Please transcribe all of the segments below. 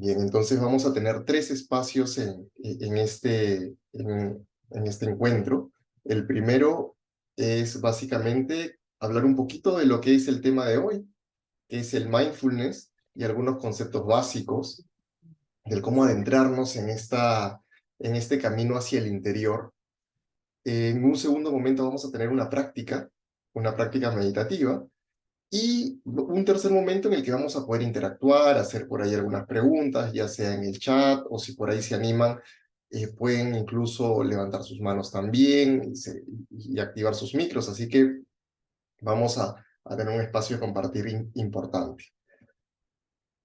Bien, entonces vamos a tener tres espacios en este encuentro. El primero es básicamente hablar un poquito de lo que es el tema de hoy, que es el mindfulness y algunos conceptos básicos del cómo adentrarnos en este camino hacia el interior. En un segundo momento vamos a tener una práctica meditativa, y un tercer momento en el que vamos a poder interactuar, hacer por ahí algunas preguntas, ya sea en el chat o si por ahí se animan, pueden incluso levantar sus manos también y activar sus micros. Así que vamos a tener un espacio de compartir importante.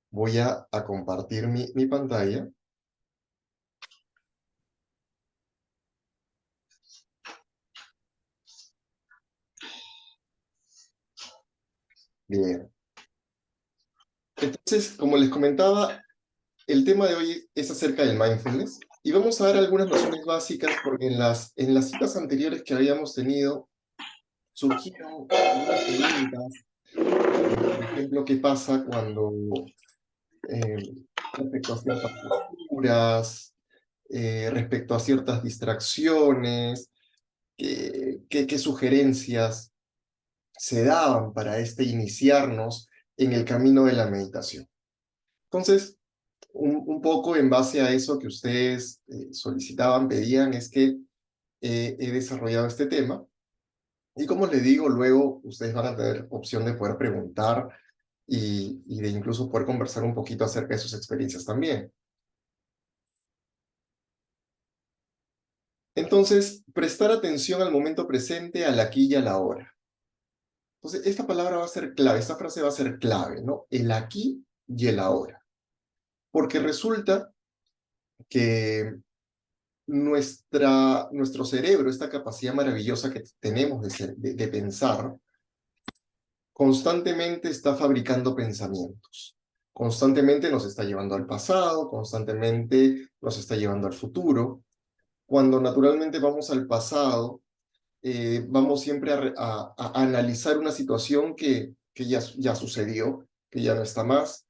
Voy a compartir mi pantalla. Bien. Entonces, como les comentaba, el tema de hoy es acerca del mindfulness y vamos a dar algunas nociones básicas porque en las citas anteriores que habíamos tenido surgieron algunas preguntas, por ejemplo, ¿qué pasa cuando eh, respecto a ciertas posturas, respecto a ciertas distracciones, qué sugerencias se daban para iniciarnos en el camino de la meditación? Entonces, un poco en base a eso que ustedes solicitaban, pedían, es que he desarrollado este tema. Y como les digo, luego ustedes van a tener opción de poder preguntar y de incluso poder conversar un poquito acerca de sus experiencias también. Entonces, prestar atención al momento presente, al aquí y a la ahora. Entonces, esta palabra va a ser clave, esta frase va a ser clave, ¿no? El aquí y el ahora. Porque resulta que nuestro cerebro, esta capacidad maravillosa que tenemos de pensar, constantemente está fabricando pensamientos. Constantemente nos está llevando al pasado, constantemente nos está llevando al futuro. Cuando naturalmente vamos al pasado, vamos siempre a analizar una situación que ya sucedió, que ya no está más,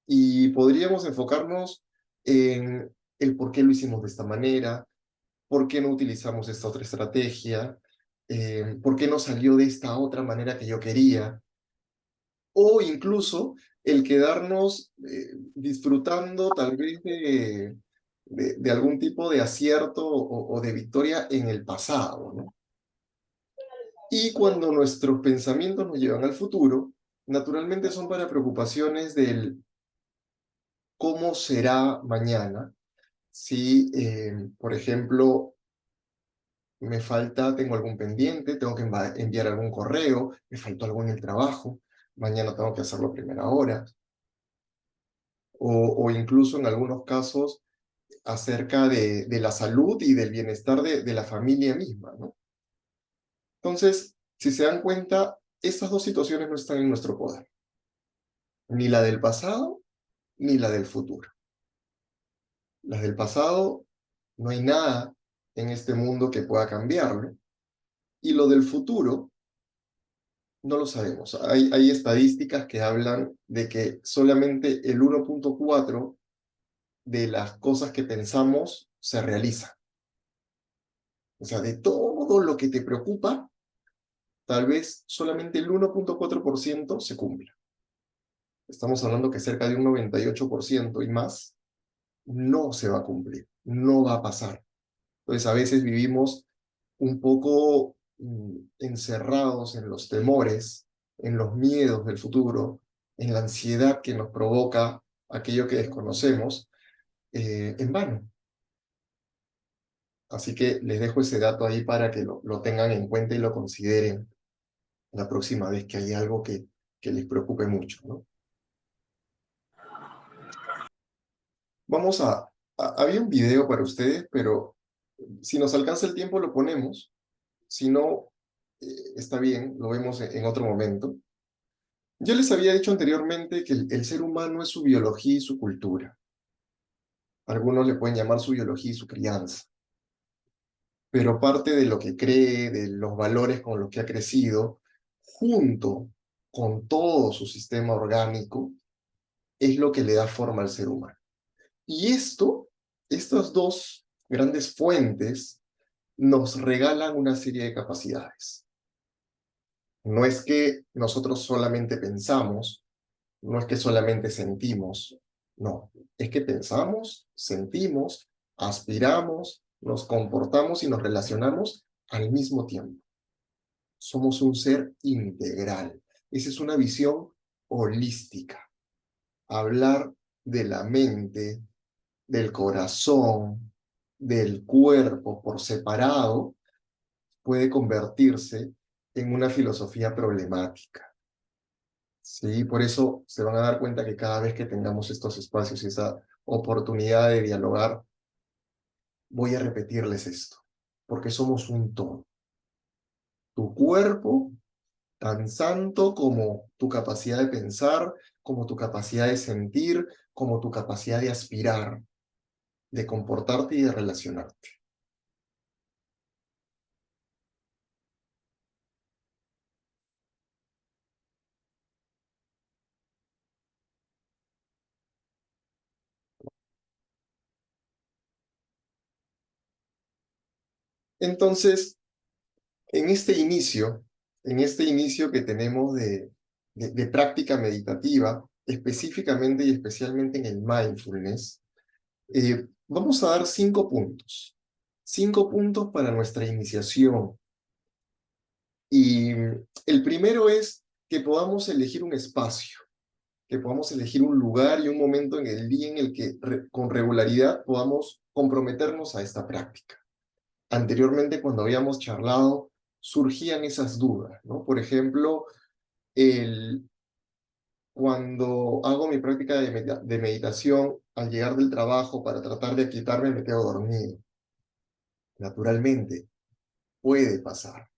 y podríamos enfocarnos en el por qué lo hicimos de esta manera, por qué no utilizamos esta otra estrategia, por qué no salió de esta otra manera que yo quería, o incluso el quedarnos disfrutando tal vez de algún tipo de acierto o de victoria en el pasado, ¿no? Y cuando nuestros pensamientos nos llevan al futuro, naturalmente son para preocupaciones del cómo será mañana, si, por ejemplo, tengo algún pendiente, tengo que enviar algún correo, me faltó algo en el trabajo, mañana tengo que hacerlo a primera hora, o incluso en algunos casos acerca de la salud y del bienestar de la familia misma, ¿no? Entonces, si se dan cuenta, estas dos situaciones no están en nuestro poder, ni la del pasado ni la del futuro. Las del pasado, no hay nada en este mundo que pueda cambiarlo, y lo del futuro, no lo sabemos. Hay estadísticas que hablan de que solamente el 1,4 de las cosas que pensamos se realizan. O sea, de todo lo que te preocupa, tal vez solamente el 1,4% se cumpla. Estamos hablando que cerca de un 98% y más no se va a cumplir, no va a pasar. Entonces, a veces vivimos un poco encerrados en los temores, en los miedos del futuro, en la ansiedad que nos provoca aquello que desconocemos, en vano. Así que les dejo ese dato ahí para que lo tengan en cuenta y lo consideren la próxima vez que hay algo que les preocupe mucho, ¿no? Vamos había un video para ustedes, pero si nos alcanza el tiempo lo ponemos. Si no, está bien, lo vemos en otro momento. Yo les había dicho anteriormente que el ser humano es su biología y su cultura. Algunos le pueden llamar su biología y su crianza. Pero parte de lo que cree, de los valores con los que ha crecido, junto con todo su sistema orgánico, es lo que le da forma al ser humano. Y estas dos grandes fuentes nos regalan una serie de capacidades. No es que nosotros solamente pensamos, no es que solamente sentimos, no, es que pensamos, sentimos, aspiramos, nos comportamos y nos relacionamos al mismo tiempo. Somos un ser integral. Esa es una visión holística. Hablar de la mente, del corazón, del cuerpo por separado puede convertirse en una filosofía problemática. Sí, por eso se van a dar cuenta que cada vez que tengamos estos espacios y esa oportunidad de dialogar, voy a repetirles esto, porque somos un todo. Tu cuerpo, tan santo como tu capacidad de pensar, como tu capacidad de sentir, como tu capacidad de aspirar, de comportarte y de relacionarte. Entonces, en en este inicio que tenemos de práctica meditativa, específicamente y especialmente en el mindfulness, vamos a dar 5 puntos. 5 puntos para nuestra iniciación. Y el primero es que podamos elegir un espacio, que podamos elegir un lugar y un momento en el día en el que con regularidad podamos comprometernos a esta práctica. Anteriormente, cuando habíamos charlado, surgían esas dudas, ¿no? Por ejemplo, cuando hago mi práctica de meditación, al llegar del trabajo para tratar de quitarme, me quedo dormido. Naturalmente, puede pasar.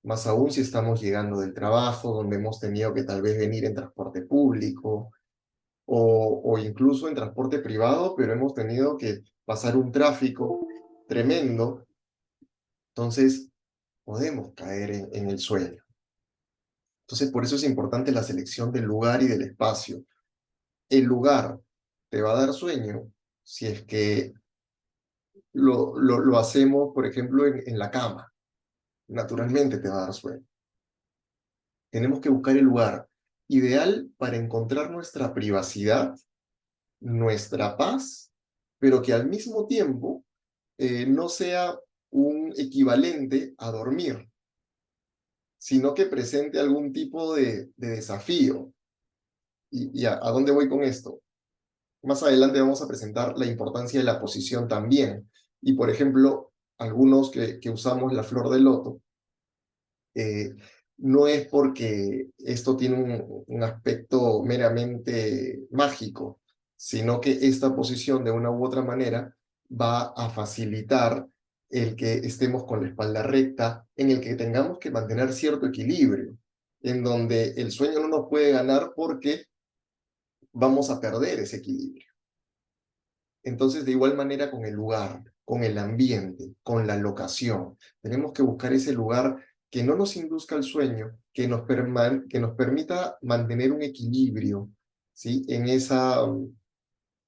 Más aún si estamos llegando del trabajo, donde hemos tenido que tal vez venir en transporte público o incluso en transporte privado, pero hemos tenido que pasar un tráfico tremendo. Entonces, podemos caer en el sueño. Entonces, por eso es importante la selección del lugar y del espacio. El lugar te va a dar sueño si es que lo hacemos, por ejemplo, en la cama. Naturalmente te va a dar sueño. Tenemos que buscar el lugar ideal para encontrar nuestra privacidad, nuestra paz, pero que al mismo tiempo no sea un equivalente a dormir, sino que presente algún tipo de desafío. ¿Y a dónde voy con esto? Más adelante vamos a presentar la importancia de la posición también. Y por ejemplo, algunos que usamos la flor de loto, eh, no es porque esto tiene un aspecto meramente mágico, sino que esta posición de una u otra manera va a facilitar el que estemos con la espalda recta, en el que tengamos que mantener cierto equilibrio, en donde el sueño no nos puede ganar porque vamos a perder ese equilibrio. Entonces, de igual manera con el lugar, con el ambiente, con la locación, tenemos que buscar ese lugar que no nos induzca al sueño, que nos permita mantener un equilibrio, ¿sí?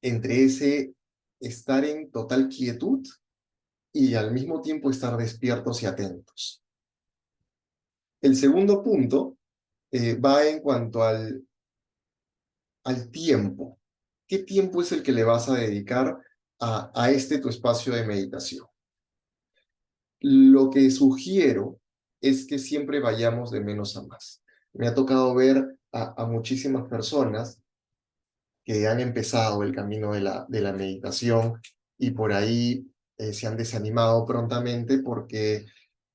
Entre ese estar en total quietud y al mismo tiempo estar despiertos y atentos. El segundo punto va en cuanto al tiempo. ¿Qué tiempo es el que le vas a dedicar a este tu espacio de meditación? Lo que sugiero es que siempre vayamos de menos a más. Me ha tocado ver a muchísimas personas que han empezado el camino de la meditación y por ahí se han desanimado prontamente porque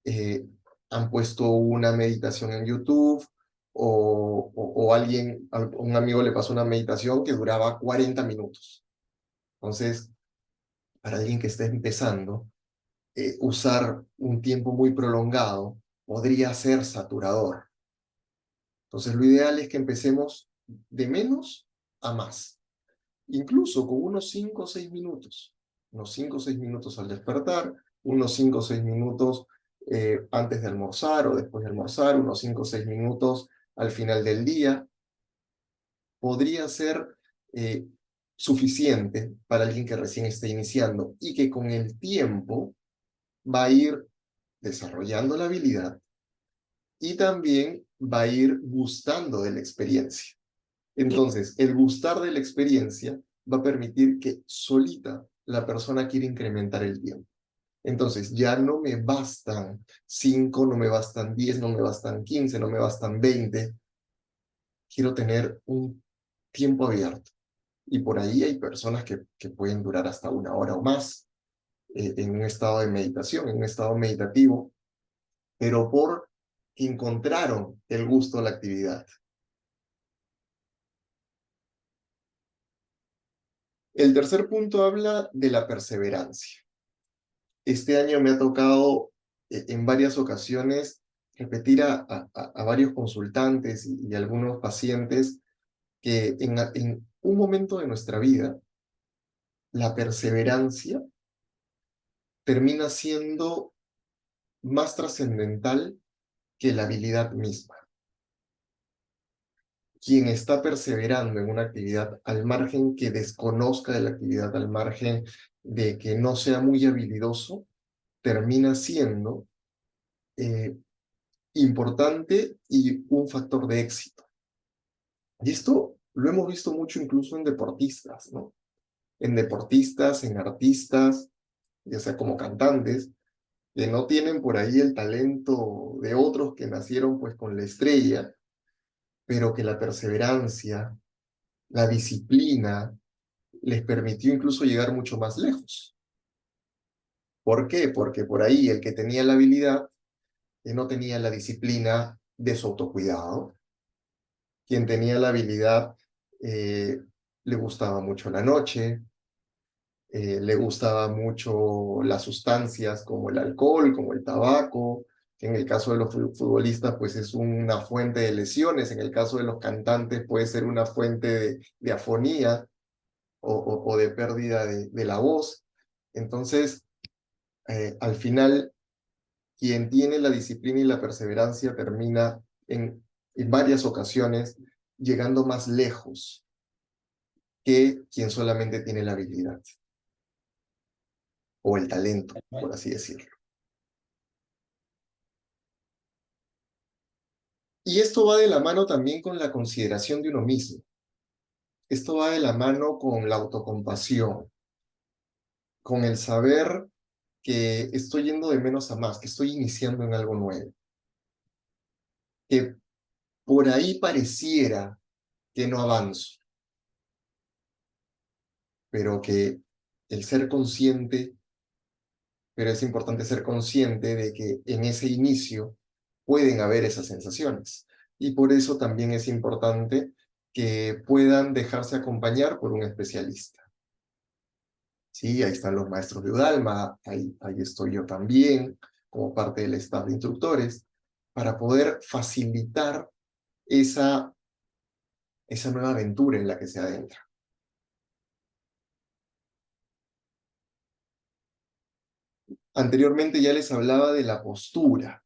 eh, han puesto una meditación en YouTube o un amigo le pasó una meditación que duraba 40 minutos. Entonces, para alguien que esté empezando, usar un tiempo muy prolongado podría ser saturador. Entonces, lo ideal es que empecemos de menos a más, incluso con unos 5 o 6 minutos, unos 5 o 6 minutos al despertar, unos 5 o 6 minutos antes de almorzar o después de almorzar, unos 5 o 6 minutos al final del día. Podría ser suficiente para alguien que recién está iniciando y que con el tiempo va a ir desarrollando la habilidad y también va a ir gustando de la experiencia. Entonces, el gustar de la experiencia va a permitir que solita la persona quiera incrementar el tiempo. Entonces, ya no me bastan 5, no me bastan 10, no me bastan 15, no me bastan 20. Quiero tener un tiempo abierto. Y por ahí hay personas que pueden durar hasta 1 hora o más en un estado de meditación, en un estado meditativo, pero porque encontraron el gusto a la actividad. El tercer punto habla de la perseverancia. Este año me ha tocado en varias ocasiones repetir a varios consultantes y algunos pacientes que en un momento de nuestra vida, la perseverancia termina siendo más trascendental que la habilidad misma. Quien está perseverando en una actividad al margen que desconozca de la actividad, al margen de que no sea muy habilidoso, termina siendo importante y un factor de éxito. Y esto lo hemos visto mucho incluso en deportistas, ¿no? En deportistas, en artistas, ya sea como cantantes, que no tienen por ahí el talento de otros que nacieron pues con la estrella, pero que la perseverancia, la disciplina, les permitió incluso llegar mucho más lejos. ¿Por qué? Porque por ahí el que tenía la habilidad no tenía la disciplina de su autocuidado. Quien tenía la habilidad le gustaba mucho la noche, le gustaba mucho las sustancias como el alcohol, como el tabaco, que en el caso de los futbolistas pues es una fuente de lesiones, en el caso de los cantantes puede ser una fuente de afonía o de pérdida de la voz. Entonces, al final, quien tiene la disciplina y la perseverancia termina en varias ocasiones llegando más lejos que quien solamente tiene la habilidad o el talento, por así decirlo. Y esto va de la mano también con la consideración de uno mismo. Esto va de la mano con la autocompasión, con el saber que estoy yendo de menos a más, que estoy iniciando en algo nuevo, que por ahí pareciera que no avanzo, pero que el ser consciente, pero es importante ser consciente de que en ese inicio pueden haber esas sensaciones. Y por eso también es importante que puedan dejarse acompañar por un especialista. Sí, ahí están los maestros de Udalma, ahí estoy yo también, como parte del staff de instructores, para poder facilitar esa nueva aventura en la que se adentra. Anteriormente ya les hablaba de la postura.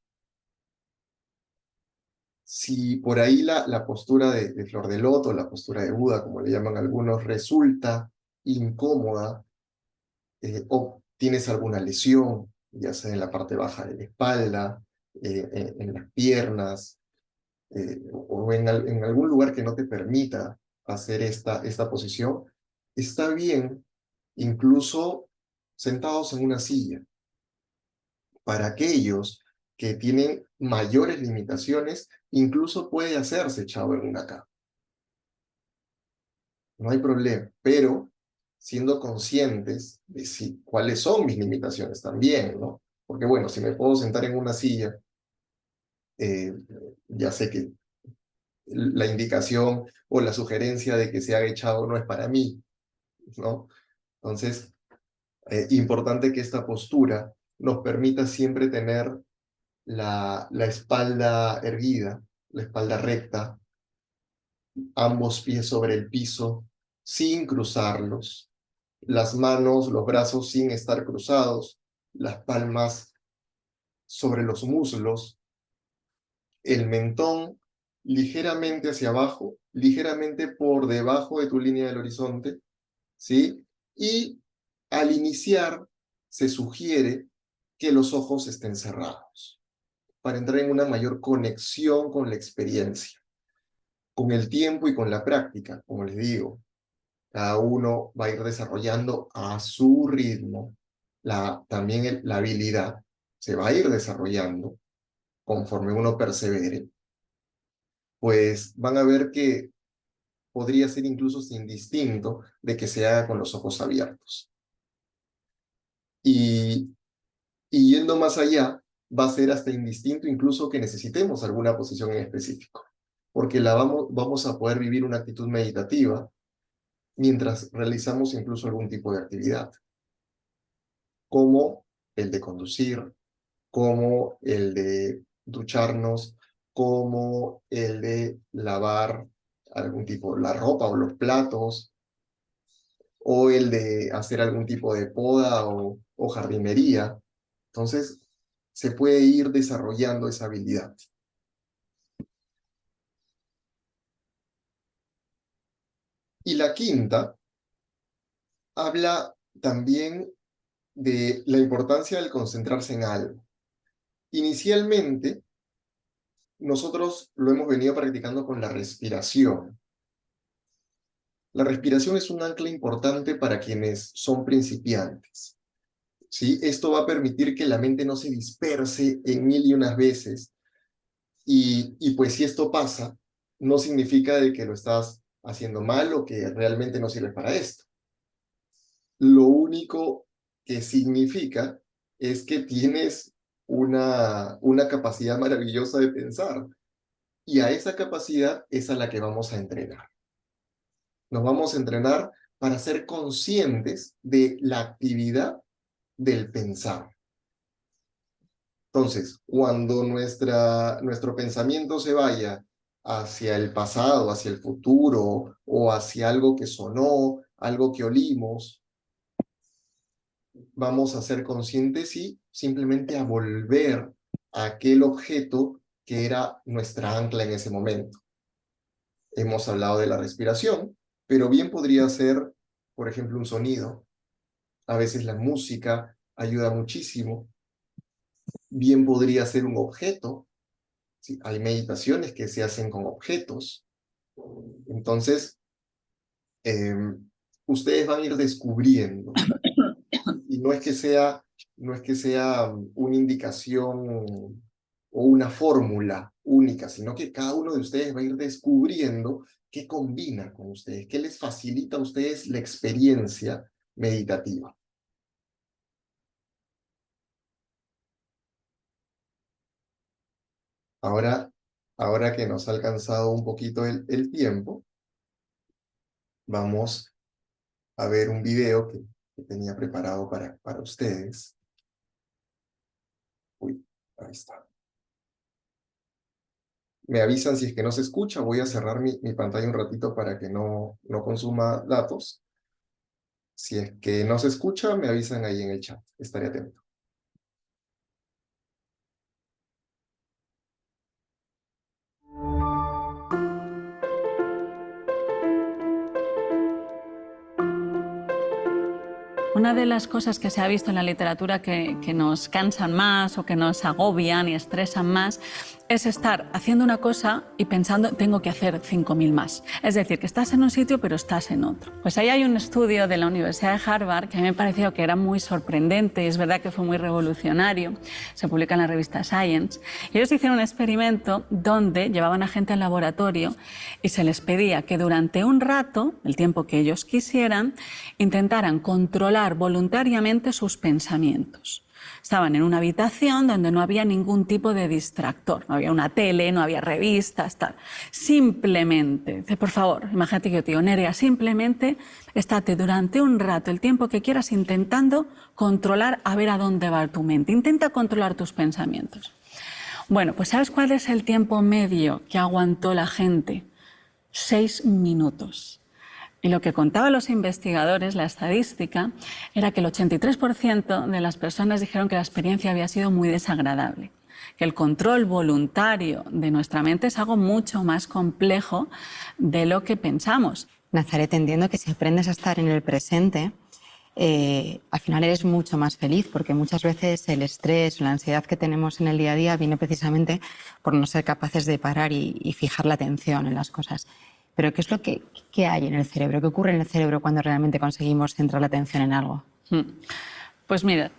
Si por ahí la postura de Flor de Loto, la postura de Buda, como le llaman algunos, resulta incómoda, o tienes alguna lesión, ya sea en la parte baja de la espalda, en las piernas, o en algún lugar que no te permita hacer esta posición, está bien incluso sentados en una silla. Para aquellos que tienen mayores limitaciones, incluso puede hacerse echado en una cama. No hay problema, pero siendo conscientes de cuáles son mis limitaciones también, ¿no? Porque bueno, si me puedo sentar en una silla, eh, ya sé que la indicación o la sugerencia de que se haga echado no es para mí, ¿no? Entonces, importante que esta postura nos permita siempre tener la espalda erguida, la espalda recta, ambos pies sobre el piso, sin cruzarlos, las manos, los brazos sin estar cruzados, las palmas sobre los muslos, el mentón ligeramente hacia abajo, ligeramente por debajo de tu línea del horizonte, ¿sí? Y al iniciar se sugiere que los ojos estén cerrados para entrar en una mayor conexión con la experiencia. Con el tiempo y con la práctica, como les digo, cada uno va a ir desarrollando a su ritmo. También la habilidad se va a ir desarrollando conforme uno persevere, pues van a ver que podría ser incluso indistinto de que se haga con los ojos abiertos. Y, y yendo más allá, va a ser hasta indistinto incluso que necesitemos alguna posición en específico, porque vamos a poder vivir una actitud meditativa mientras realizamos incluso algún tipo de actividad, como el de conducir, como el de ducharnos, como el de lavar algún tipo, la ropa o los platos, o el de hacer algún tipo de poda o jardinería. Entonces, se puede ir desarrollando esa habilidad. Y la quinta habla también de la importancia del concentrarse en algo. Inicialmente, nosotros lo hemos venido practicando con la respiración. La respiración es un ancla importante para quienes son principiantes, ¿sí? Esto va a permitir que la mente no se disperse en mil y unas veces. Y pues si esto pasa, no significa de que lo estás haciendo mal o que realmente no sirve para esto. Lo único que significa es que tienes una capacidad maravillosa de pensar. Y a esa capacidad es a la que vamos a entrenar. Nos vamos a entrenar para ser conscientes de la actividad del pensar. Entonces, cuando nuestro pensamiento se vaya hacia el pasado, hacia el futuro, o hacia algo que sonó, algo que olimos, vamos a ser conscientes y simplemente a volver a aquel objeto que era nuestra ancla en ese momento. Hemos hablado de la respiración, pero bien podría ser, por ejemplo, un sonido. A veces la música ayuda muchísimo. Bien podría ser un objeto. ¿Sí? Hay meditaciones que se hacen con objetos. Entonces, ustedes van a ir descubriendo. Y no es que sea una indicación o una fórmula única, sino que cada uno de ustedes va a ir descubriendo qué combina con ustedes, qué les facilita a ustedes la experiencia meditativa. Ahora que nos ha alcanzado un poquito el tiempo, vamos a ver un video que tenía preparado para ustedes. Uy, ahí está. Me avisan si es que no se escucha, voy a cerrar mi pantalla un ratito para que no consuma datos. Si es que no se escucha, me avisan ahí en el chat, estaré atento. Una de las cosas que se ha visto en la literatura que nos cansan más o que nos agobian y estresan más es estar haciendo una cosa y pensando, tengo que hacer 5.000 más. Es decir, que estás en un sitio pero estás en otro. Pues ahí hay un estudio de la Universidad de Harvard que a mí me pareció que era muy sorprendente y es verdad que fue muy revolucionario. Se publica en la revista Science. Y ellos hicieron un experimento donde llevaban a gente al laboratorio y se les pedía que durante un rato, el tiempo que ellos quisieran, intentaran controlar voluntariamente sus pensamientos. Estaban en una habitación donde no había ningún tipo de distractor, no había una tele, no había revistas, tal. Simplemente, por favor, imagínate que yo te digo, Nerea, simplemente estate durante un rato, el tiempo que quieras, intentando controlar a ver a dónde va tu mente. Intenta controlar tus pensamientos. Bueno, pues ¿sabes cuál es el tiempo medio que aguantó la gente? 6 minutos. Y lo que contaban los investigadores, la estadística, era que el 83% de las personas dijeron que la experiencia había sido muy desagradable, que el control voluntario de nuestra mente es algo mucho más complejo de lo que pensamos. Nazaret, entiendo que si aprendes a estar en el presente, al final eres mucho más feliz, porque muchas veces el estrés o la ansiedad que tenemos en el día a día viene precisamente por no ser capaces de parar y fijar la atención en las cosas. Pero ¿qué es lo que hay en el cerebro? ¿Qué ocurre en el cerebro cuando realmente conseguimos centrar la atención en algo? Pues mira,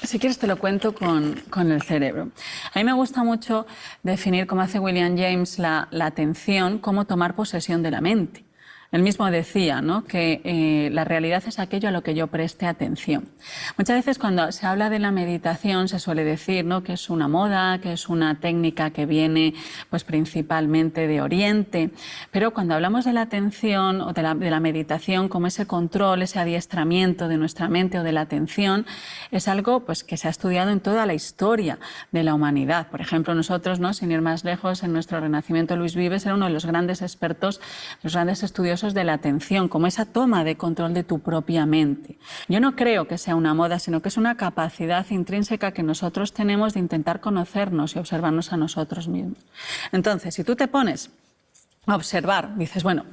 si quieres te lo cuento con el cerebro. A mí me gusta mucho definir, como hace William James, la atención como tomar posesión de la mente. Él mismo decía, ¿no?, que la realidad es aquello a lo que yo preste atención. Muchas veces cuando se habla de la meditación se suele decir, ¿no?, que es una moda, que es una técnica que viene pues, principalmente de Oriente, pero cuando hablamos de la atención o de la meditación como ese control, ese adiestramiento de nuestra mente o de la atención, es algo pues, que se ha estudiado en toda la historia de la humanidad. Por ejemplo, nosotros, ¿no?, sin ir más lejos, en nuestro Renacimiento Luis Vives era uno de los grandes expertos, los grandes estudiosos de la atención, como esa toma de control de tu propia mente. Yo no creo que sea una moda, sino que es una capacidad intrínseca que nosotros tenemos de intentar conocernos y observarnos a nosotros mismos. Entonces, si tú te pones a observar, dices, bueno,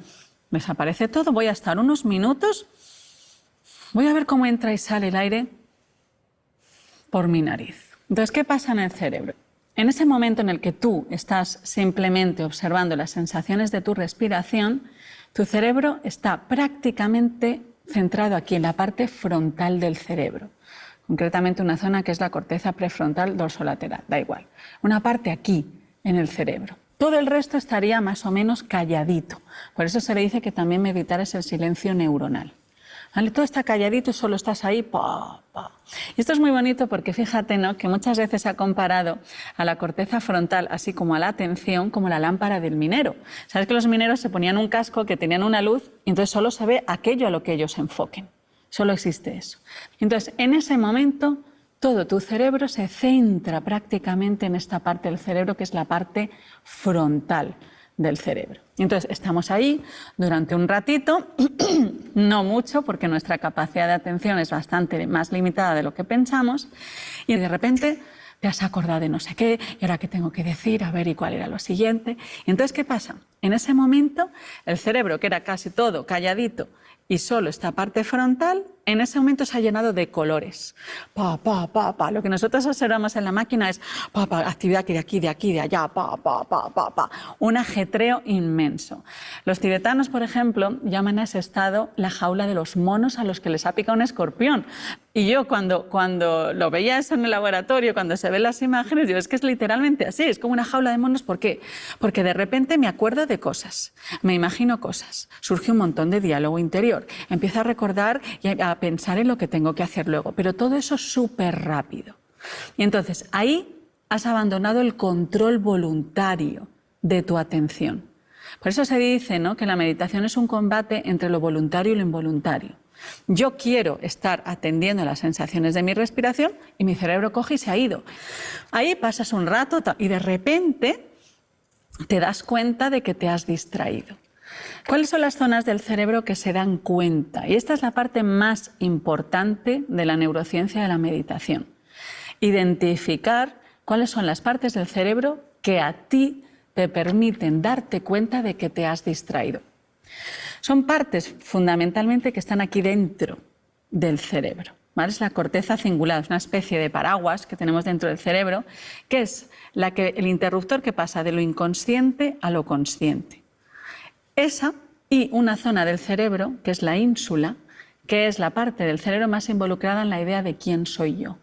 desaparece todo, voy a estar unos minutos, voy a ver cómo entra y sale el aire por mi nariz. Entonces, ¿qué pasa en el cerebro? En ese momento en el que tú estás simplemente observando las sensaciones de tu respiración, tu cerebro está prácticamente centrado aquí en la parte frontal del cerebro, concretamente una zona que es la corteza prefrontal dorsolateral, da igual, una parte aquí en el cerebro. Todo el resto estaría más o menos calladito, por eso se le dice que también meditar es el silencio neuronal. ¿Vale? Todo está calladito y solo estás ahí, pa, pa. Y esto es muy bonito porque fíjate, ¿no?, que muchas veces se ha comparado a la corteza frontal, así como a la atención, como la lámpara del minero. Sabes que los mineros se ponían un casco que tenían una luz y entonces solo se ve aquello a lo que ellos se enfoquen. Solo existe eso. Entonces, en ese momento, todo tu cerebro se centra prácticamente en esta parte del cerebro que es la parte frontal del cerebro. Entonces, estamos ahí durante un ratito, no mucho, porque nuestra capacidad de atención es bastante más limitada de lo que pensamos, y de repente te has acordado de no sé qué, y ahora qué tengo que decir, a ver, ¿y cuál era lo siguiente? Y entonces, ¿qué pasa? En ese momento, el cerebro, que era casi todo calladito, y solo esta parte frontal, en ese momento se ha llenado de colores. Pa, pa, pa, pa. Lo que nosotros observamos en la máquina es pa, pa, actividad de aquí, de aquí, de allá, pa, pa, pa, pa, pa. Un ajetreo inmenso. Los tibetanos, por ejemplo, llaman a ese estado la jaula de los monos a los que les ha picado un escorpión. Y yo cuando lo veía eso en el laboratorio, cuando se ven las imágenes, digo, es que es literalmente así, es como una jaula de monos. ¿Por qué? Porque de repente me acuerdo de cosas, me imagino cosas, surge un montón de diálogo interior, empiezo a recordar y a pensar en lo que tengo que hacer luego, pero todo eso súper rápido. Y entonces ahí has abandonado el control voluntario de tu atención. Por eso se dice, ¿no?, que la meditación es un combate entre lo voluntario y lo involuntario. Yo quiero estar atendiendo a las sensaciones de mi respiración y mi cerebro coge y se ha ido. Ahí pasas un rato y de repente te das cuenta de que te has distraído. ¿Cuáles son las zonas del cerebro que se dan cuenta? Y esta es la parte más importante de la neurociencia de la meditación. Identificar cuáles son las partes del cerebro que a ti te permiten darte cuenta de que te has distraído. Son partes fundamentalmente que están aquí dentro del cerebro, ¿vale? Es la corteza cingulada, es una especie de paraguas que tenemos dentro del cerebro, que es el interruptor que pasa de lo inconsciente a lo consciente. Esa y una zona del cerebro, que es la ínsula, que es la parte del cerebro más involucrada en la idea de quién soy yo.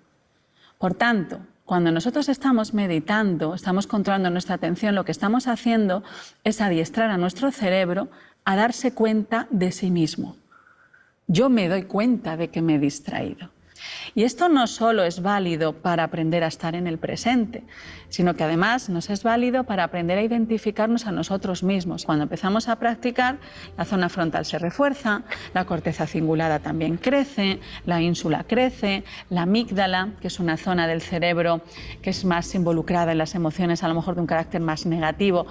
Por tanto, cuando nosotros estamos meditando, estamos controlando nuestra atención, lo que estamos haciendo es adiestrar a nuestro cerebro a darse cuenta de sí mismo. Yo me doy cuenta de que me he distraído. Y esto no solo es válido para aprender a estar en el presente, sino que además nos es válido para aprender a identificarnos a nosotros mismos. Cuando empezamos a practicar, la zona frontal se refuerza, la corteza cingulada también crece, la ínsula crece, la amígdala, que es una zona del cerebro que es más involucrada en las emociones, a lo mejor de un carácter más negativo,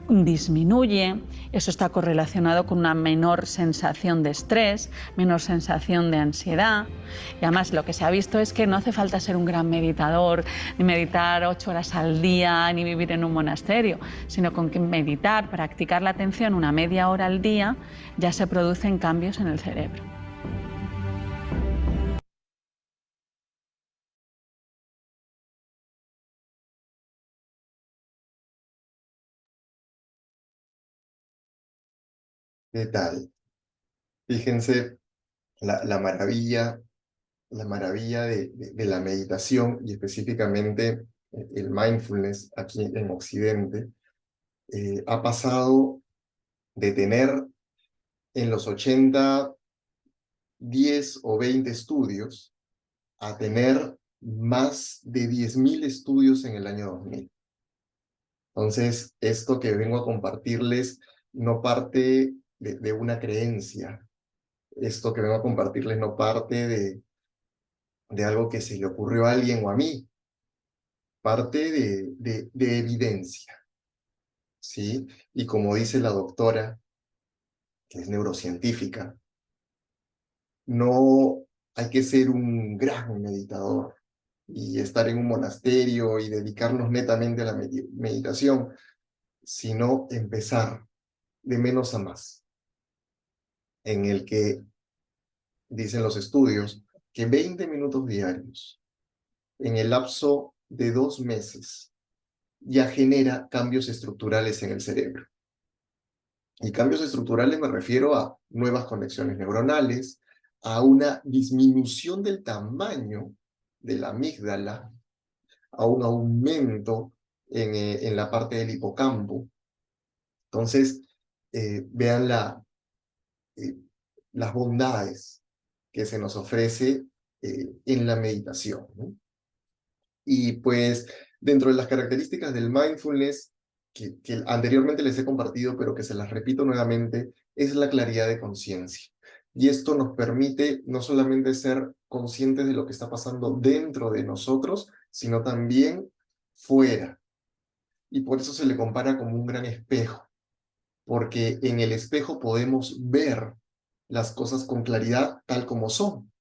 disminuye. Eso está correlacionado con una menor sensación de estrés, menor sensación de ansiedad. Y además lo que se ha visto es que no hace falta ser un gran meditador, ni meditar 8 horas al día, ni vivir en un monasterio, sino con que meditar, practicar la atención una media hora al día, ya se producen cambios en el cerebro. ¿Qué tal? Fíjense la maravilla, la maravilla de la meditación y específicamente el mindfulness aquí en Occidente. Ha pasado de tener en los 80 10 o 20 estudios a tener más de 10.000 estudios en el año 2000. Entonces, esto que vengo a compartirles no parte de una creencia. Esto que vengo a compartirles no parte de algo que se le ocurrió a alguien o a mí. Parte de evidencia, ¿sí? Y como dice la doctora, que es neurocientífica, no hay que ser un gran meditador y estar en un monasterio y dedicarnos netamente a la meditación, sino empezar de menos a más, en el que dicen los estudios que 20 minutos diarios en el lapso de 2 meses ya genera cambios estructurales en el cerebro. Y cambios estructurales me refiero a nuevas conexiones neuronales, a una disminución del tamaño de la amígdala, a un aumento en la parte del hipocampo. Entonces, vean eh, las bondades que se nos ofrece en la meditación, ¿no? Y pues dentro de las características del mindfulness, que anteriormente les he compartido, pero que se las repito nuevamente, es la claridad de conciencia. Y esto nos permite no solamente ser conscientes de lo que está pasando dentro de nosotros, sino también fuera. Y por eso se le compara como un gran espejo, porque en el espejo podemos ver las cosas con claridad tal como son.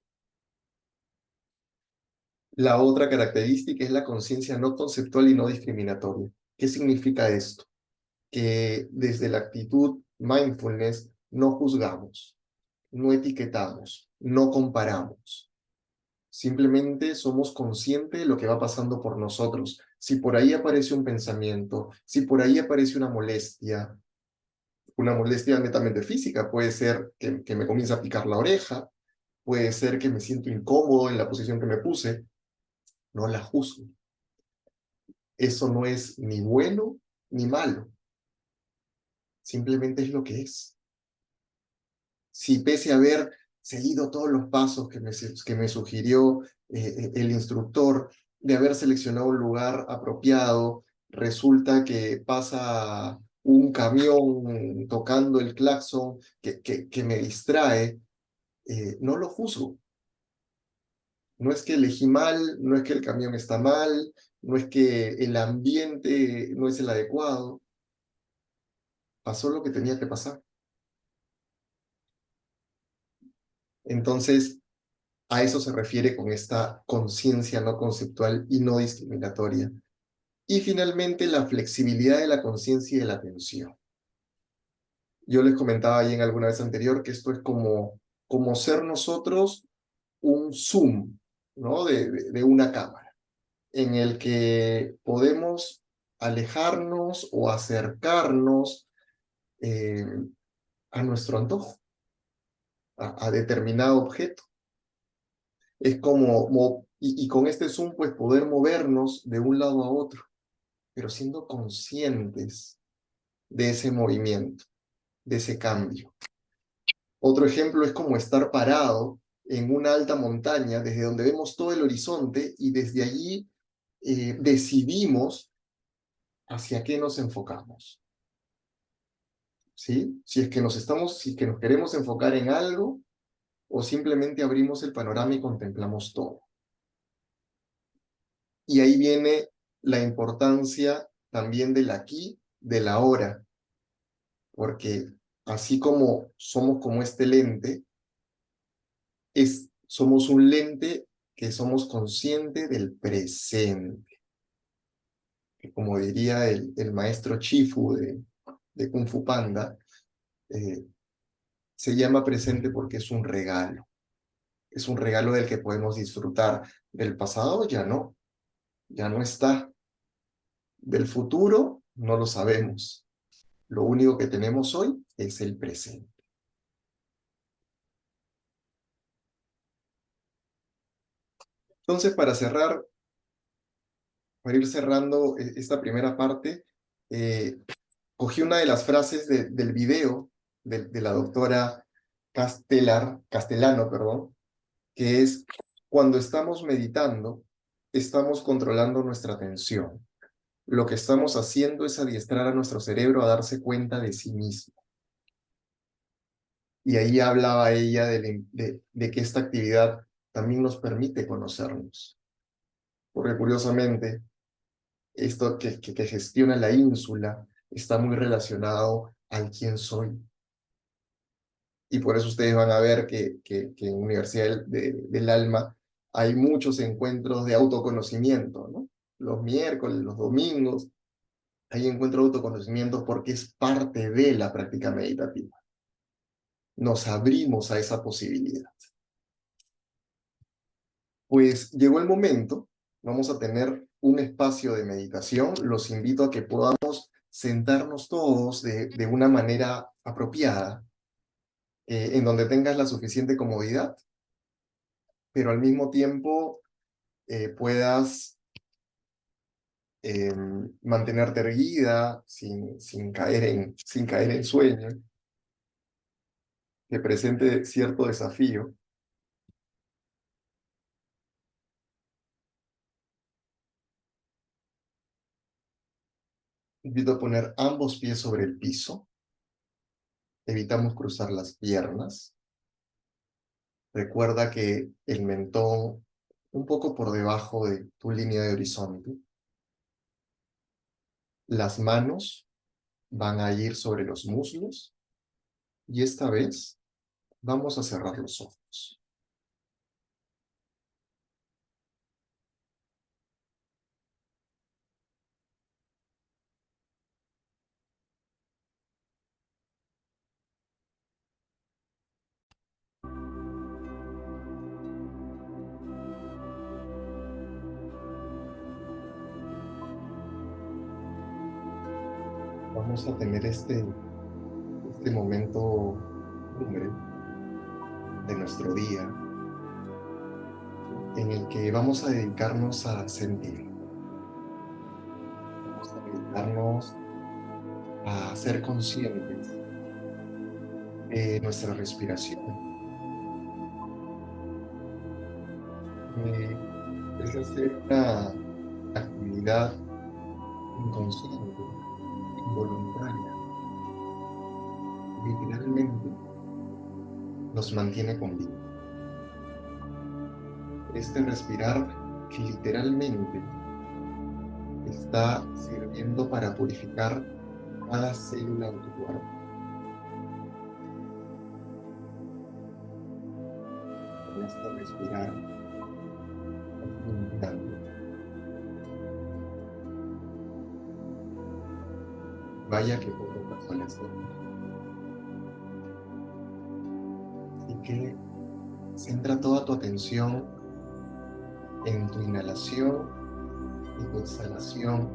La otra característica es la conciencia no conceptual y no discriminatoria. ¿Qué significa esto? Que desde la actitud mindfulness no juzgamos, no etiquetamos, no comparamos. Simplemente somos conscientes de lo que va pasando por nosotros. Si por ahí aparece un pensamiento, si por ahí aparece una molestia netamente física, puede ser que me comience a picar la oreja, puede ser que me siento incómodo en la posición que me puse, no la juzgo. Eso no es ni bueno ni malo, simplemente es lo que es. Si pese a haber seguido todos los pasos que me sugirió el instructor, de haber seleccionado un lugar apropiado, resulta que pasa un camión tocando el claxon que me distrae, no lo juzgo. No es que elegí mal, no es que el camión está mal, no es que el ambiente no es el adecuado. Pasó lo que tenía que pasar. Entonces, a eso se refiere con esta conciencia no conceptual y no discriminatoria. Y finalmente, la flexibilidad de la conciencia y de la atención. Yo les comentaba ahí en alguna vez anterior que esto es como ser nosotros un zoom, ¿no? de una cámara, en el que podemos alejarnos o acercarnos a nuestro antojo, a determinado objeto. Es y con este zoom, pues poder movernos de un lado a otro, pero siendo conscientes de ese movimiento, de ese cambio. Otro ejemplo es como estar parado en una alta montaña, desde donde vemos todo el horizonte y desde allí decidimos hacia qué nos enfocamos. ¿Sí? Si es que si es que nos queremos enfocar en algo o simplemente abrimos el panorama y contemplamos todo. Y ahí viene la importancia también del aquí, del ahora, porque así como somos como este lente, somos un lente que somos conscientes del presente. Que como diría el maestro Chifu de Kung Fu Panda, eh, se llama presente porque es un regalo. Es un regalo del que podemos disfrutar. Del pasado ya no está. Del futuro no lo sabemos. Lo único que tenemos hoy es el presente. Entonces, para ir cerrando esta primera parte, cogí una de las frases del video de la doctora Castellano, perdón, que es: cuando estamos meditando, estamos controlando nuestra atención. Lo que estamos haciendo es adiestrar a nuestro cerebro a darse cuenta de sí mismo. Y ahí hablaba ella de que esta actividad también nos permite conocernos. Porque curiosamente, esto que gestiona la ínsula está muy relacionado al quién soy. Y por eso ustedes van a ver que en Universidad del Alma hay muchos encuentros de autoconocimiento, ¿no? Los miércoles, los domingos, hay encuentros de autoconocimiento porque es parte de la práctica meditativa. Nos abrimos a esa posibilidad. Pues llegó el momento, vamos a tener un espacio de meditación. Los invito a que podamos sentarnos todos de una manera apropiada, en donde tengas la suficiente comodidad, pero al mismo tiempo puedas mantenerte erguida sin caer en sueño, que presente cierto desafío. Invito a poner ambos pies sobre el piso. Evitamos cruzar las piernas. Recuerda que el mentón un poco por debajo de tu línea de horizonte. Las manos van a ir sobre los muslos y esta vez vamos a cerrar los ojos. Vamos a tener este momento cumbre de nuestro día en el que vamos a dedicarnos a sentir. Vamos a dedicarnos a ser conscientes de nuestra respiración. Es hacer una actividad inconsciente, involuntaria, literalmente nos mantiene con vida. Este respirar que literalmente está sirviendo para purificar cada célula de tu cuerpo. Con este respirar, limpiando. Vaya que poco casual es. Así que centra toda tu atención en tu inhalación y tu exhalación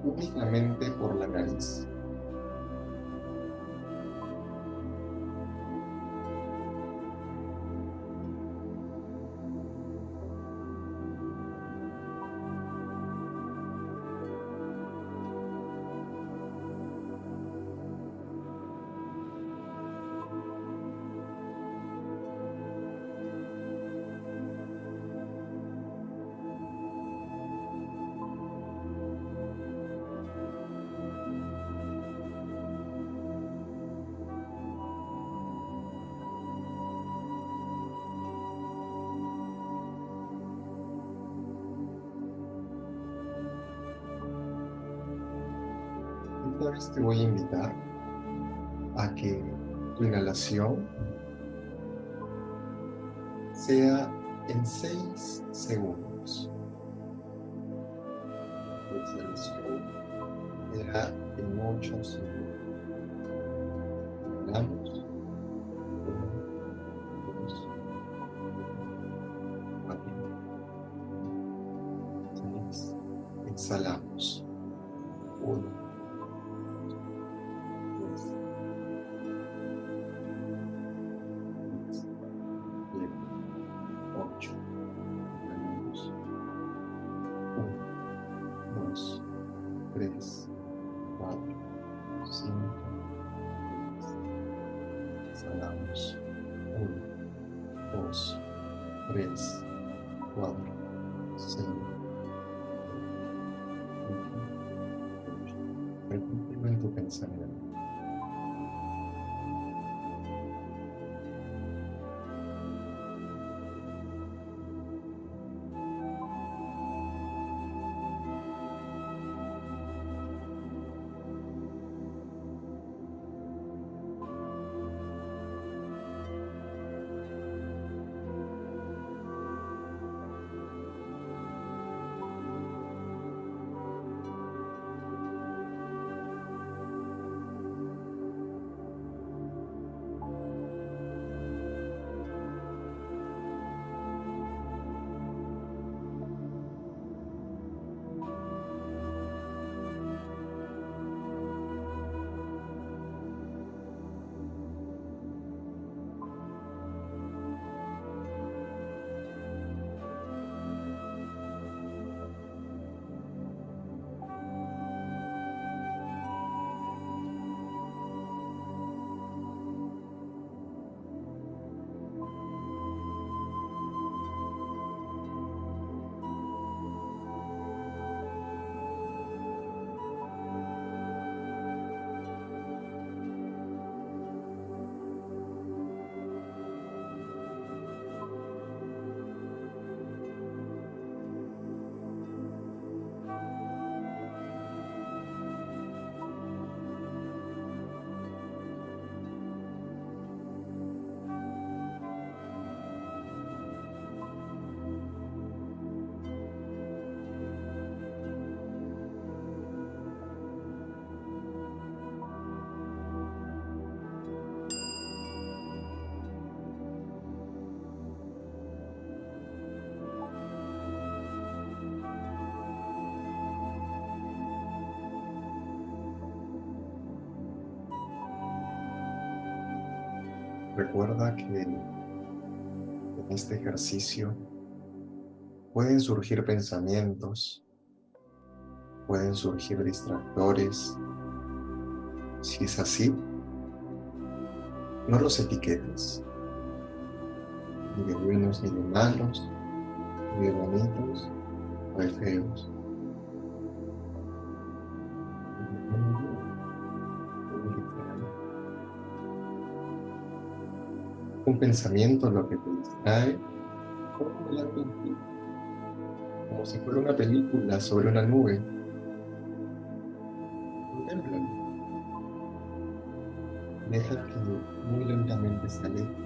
únicamente por la nariz. Esta vez te voy a invitar a que tu inhalación sea en 6 segundos. Tu exhalación será en 8 segundos. Inhalamos. 1, 2, 4, 6. Exhalamos. 1, 2, 7, 8. Inhalamos. 1, 2, 3, 4, 5, 6. Exhalamos. 1, 2, 3, 4, 5. Repítelo en tu pensamiento. Recuerda que en este ejercicio pueden surgir pensamientos, pueden surgir distractores. Si es así, no los etiquetes, ni de buenos ni de malos, ni de bonitos o de feos. Un pensamiento lo que te distrae, ponlo delante de ti, como si fuera una película sobre una nube. Contémplalo. Deja que muy lentamente se aleje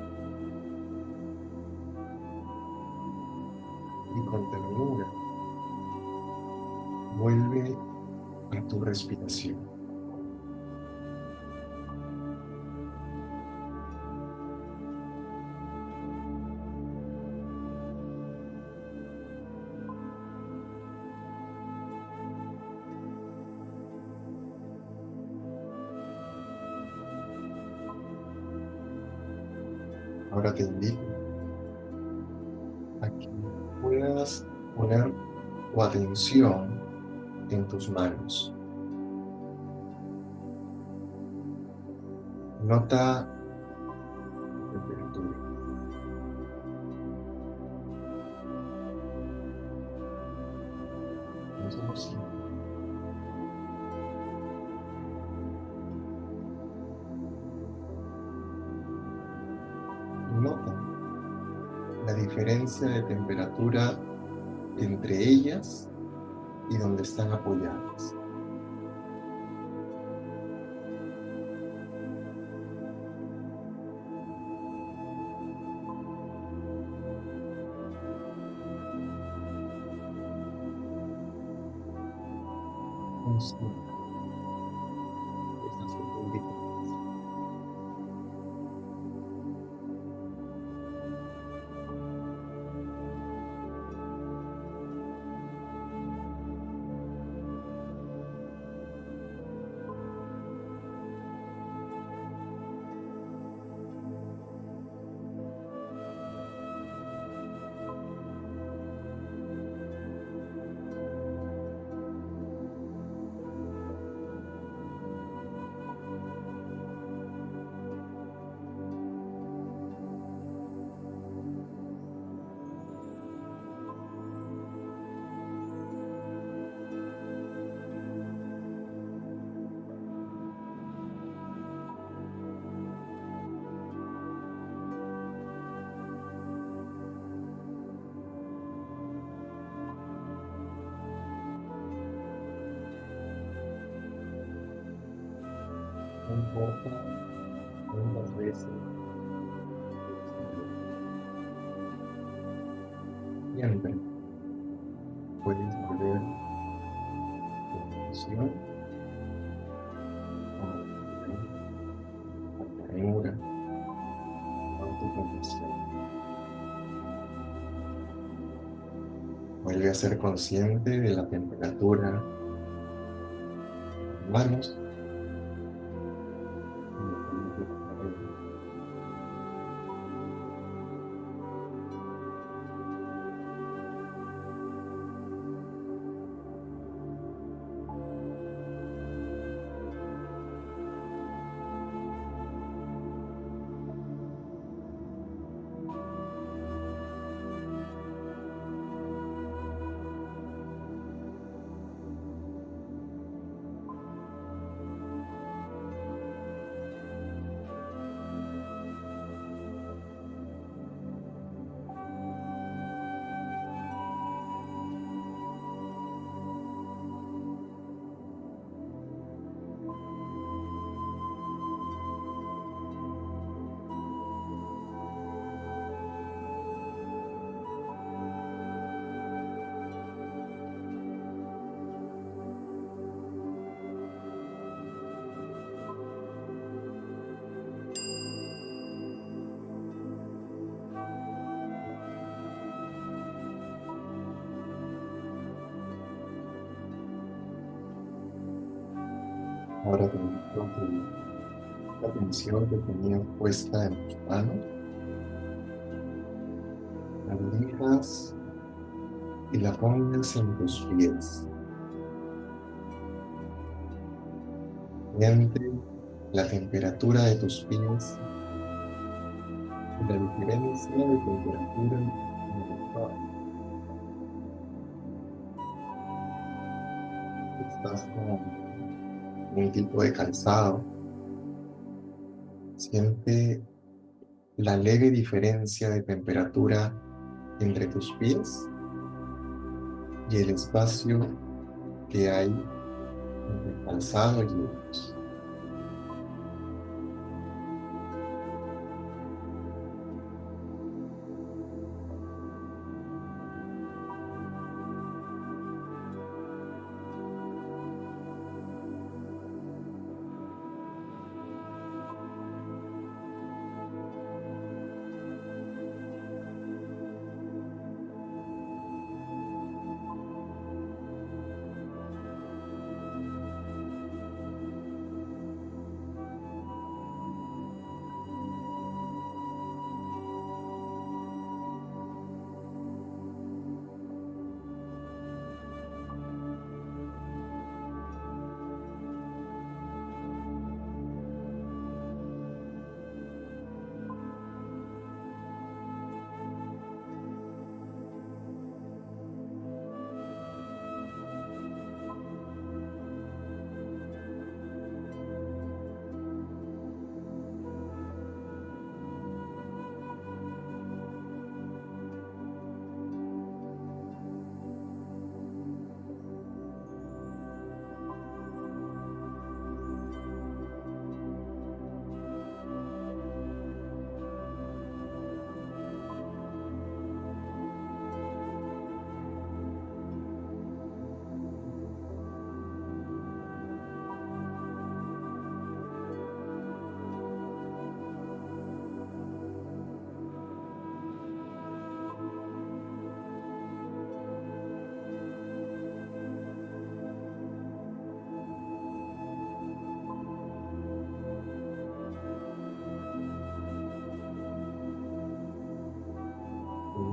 y con ternura vuelve a tu respiración. Ahora te invito a que puedas poner tu atención en tus manos. Nota la temperatura. No sé. Nota la diferencia de temperatura entre ellas y donde están apoyadas. consciente de esa sutil diferencia. No importa cuántas veces siempre puedes volver a tu atención a la ternura, a tu compasión. Vuelve a ser consciente de la temperatura de tus manos. Ahora te invito a que la atención que tenías puesta en tus manos, la dirijas y la pongas en tus pies. Siente la temperatura de tus pies y la diferencia de temperatura en el cuerpo. Estás con un tipo de calzado. Siente la leve diferencia de temperatura entre tus pies y el espacio que hay entre el calzado y ellos.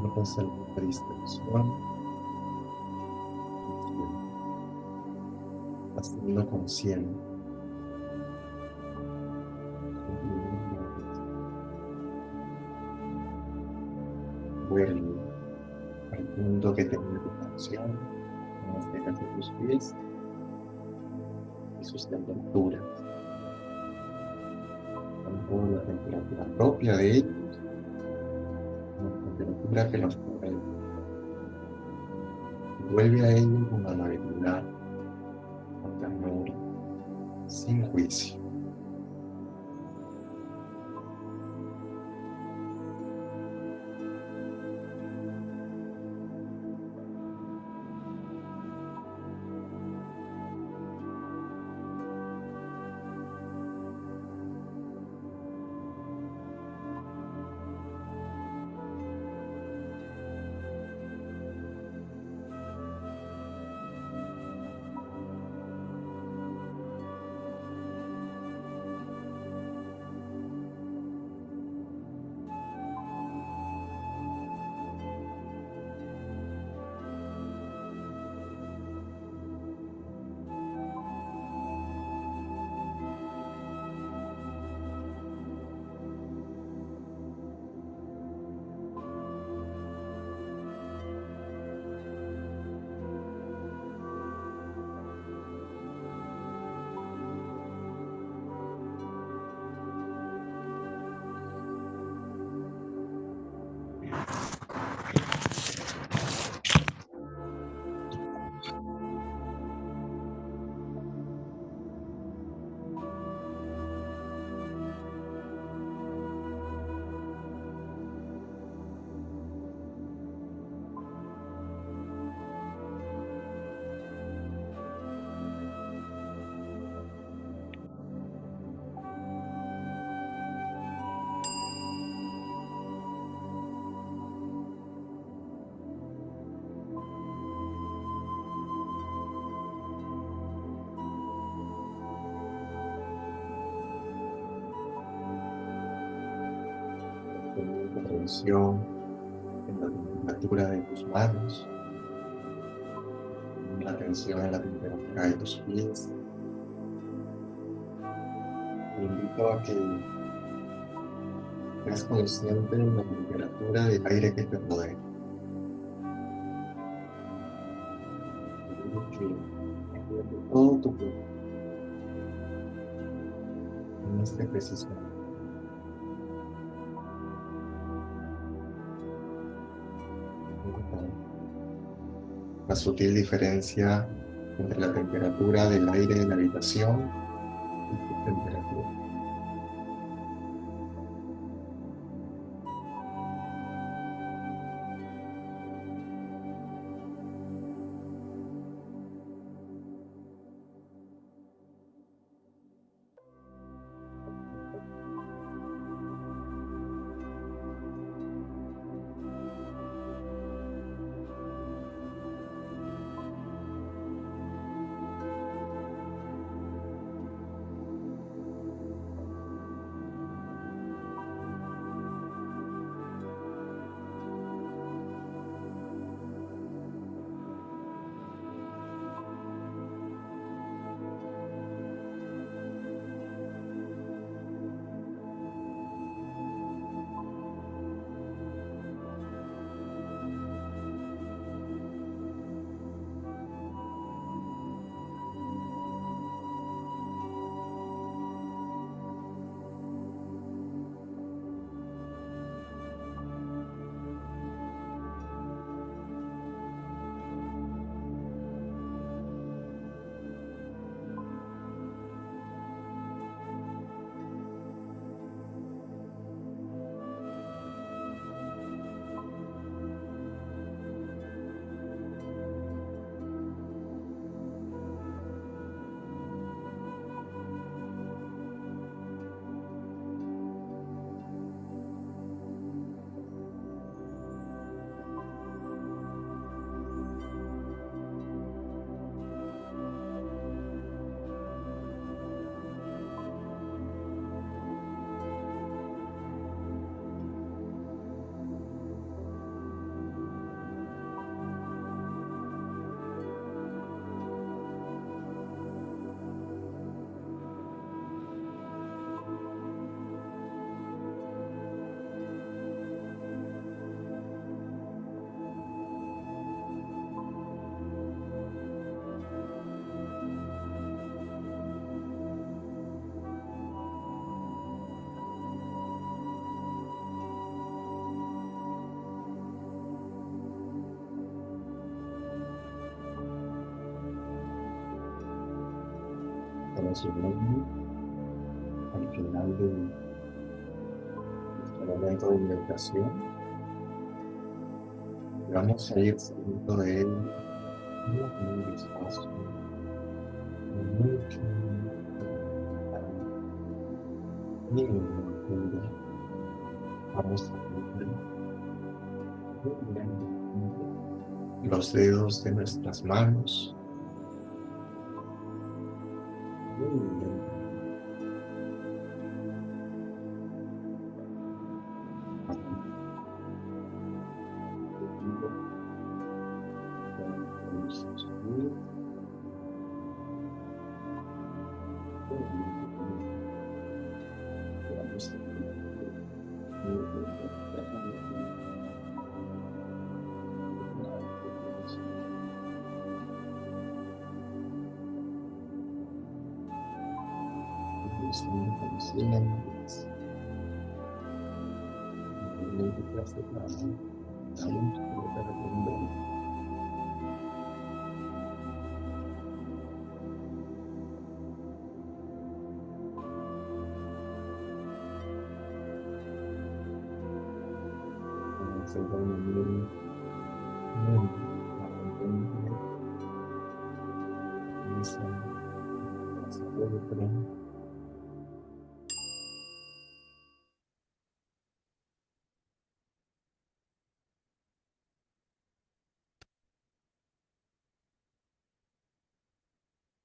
Notas alguna distensión, estás teniendo consciente. Vuelve al punto que tenía tu atención, en este caso tus pies y sus temperaturas, tanto la temperatura propia de ellos, como la temperatura que los rodea. Vuelve a ello con amabilidad, con ternura, sin juicio. Poniendo atención en la temperatura de tus manos, la atención en la temperatura de tus pies. Te invito a que seas consciente de la temperatura del aire que te rodea. Te digo que desde todo tu cuerpo, en este preciso momento, la sutil diferencia entre la temperatura del aire de la habitación y tu temperatura. con su nombre al final de nuestro momento de meditación. Vamos a ir saliendo de él muy despacio, mucho, mínimo. Vamos a mover muy lentamente los dedos de nuestras manos, muy lentamente. Vamos a subir, vamos a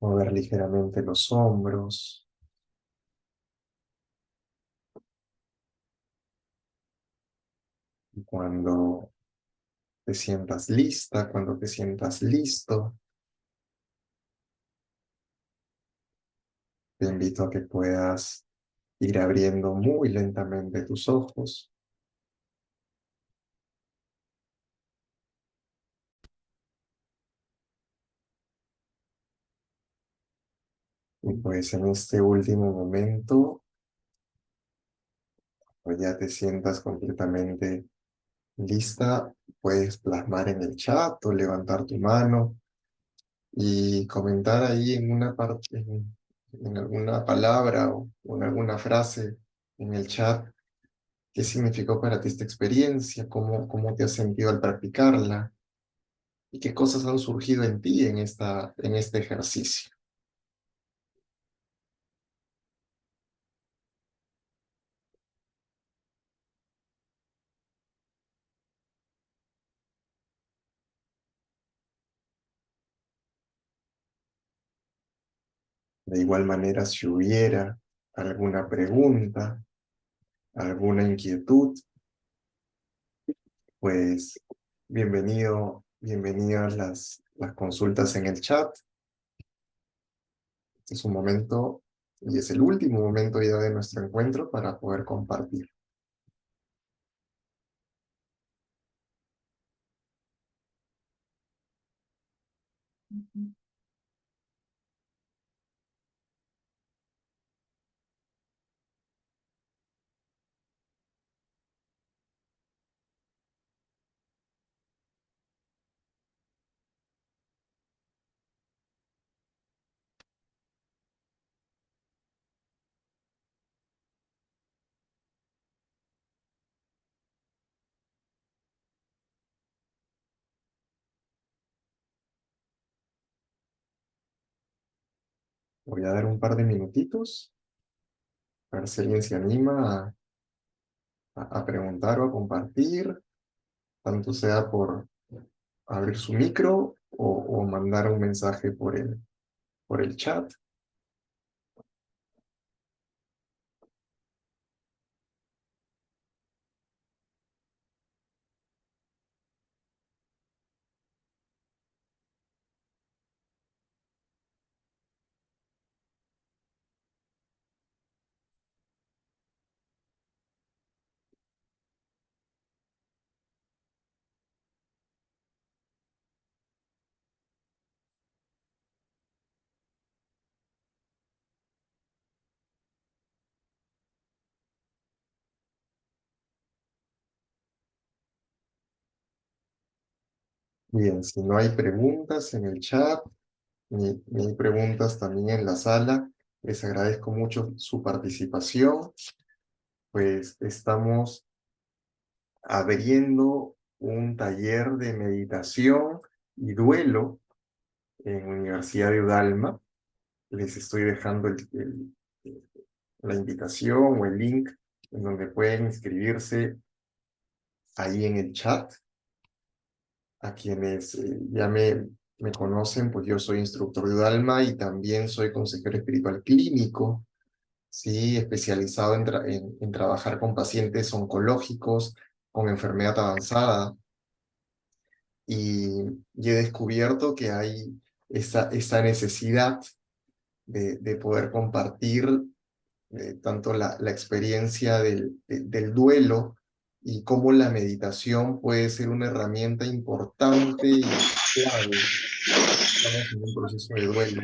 mover ligeramente los hombros. Y cuando te sientas lista, cuando te sientas listo, te invito a que puedas ir abriendo muy lentamente tus ojos. Y pues en este último momento, pues ya te sientas completamente lista, puedes plasmar en el chat o levantar tu mano y comentar ahí en una parte, en alguna palabra o en alguna frase en el chat, qué significó para ti esta experiencia, cómo te has sentido al practicarla y qué cosas han surgido en ti en este ejercicio. De igual manera, si hubiera alguna pregunta, alguna inquietud, pues bienvenidas las consultas en el chat. Este es un momento y es el último momento ya de nuestro encuentro para poder compartir. Voy a dar un par de minutitos, a ver si alguien se anima a preguntar o a compartir, tanto sea por abrir su micro o mandar un mensaje por el chat. Bien, si no hay preguntas en el chat, ni hay preguntas también en la sala, Les agradezco mucho su participación. Pues estamos abriendo un taller de meditación y duelo en Universidad de Udalma. Les estoy dejando la invitación o el link en donde pueden inscribirse ahí en el chat. A quienes ya me conocen, pues yo soy instructor de Udalma y también soy consejero espiritual clínico, ¿sí? Especializado en trabajar con pacientes oncológicos, con enfermedad avanzada. Y he descubierto que hay esa necesidad de poder compartir tanto la experiencia del duelo y cómo la meditación puede ser una herramienta importante y clave. Estamos en un proceso de duelo,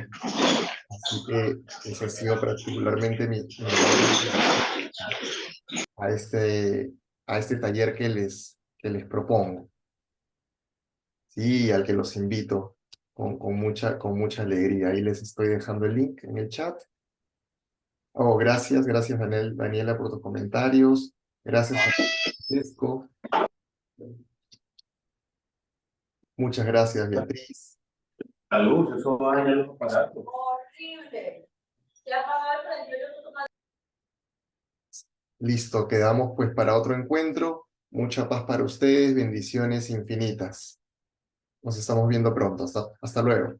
así que ese ha sido particularmente mi mayor motivación a este taller que les propongo, sí, al que los invito con mucha alegría. Ahí les estoy dejando el link en el chat. Oh, gracias, Daniela, por tus comentarios. Gracias, Francesco. Muchas gracias, Beatriz. La luz, eso va a ir a los aparatos. Horrible. Ya apagaba el prendido. Listo, quedamos pues para otro encuentro. Mucha paz para ustedes, bendiciones infinitas. Nos estamos viendo pronto. Hasta luego.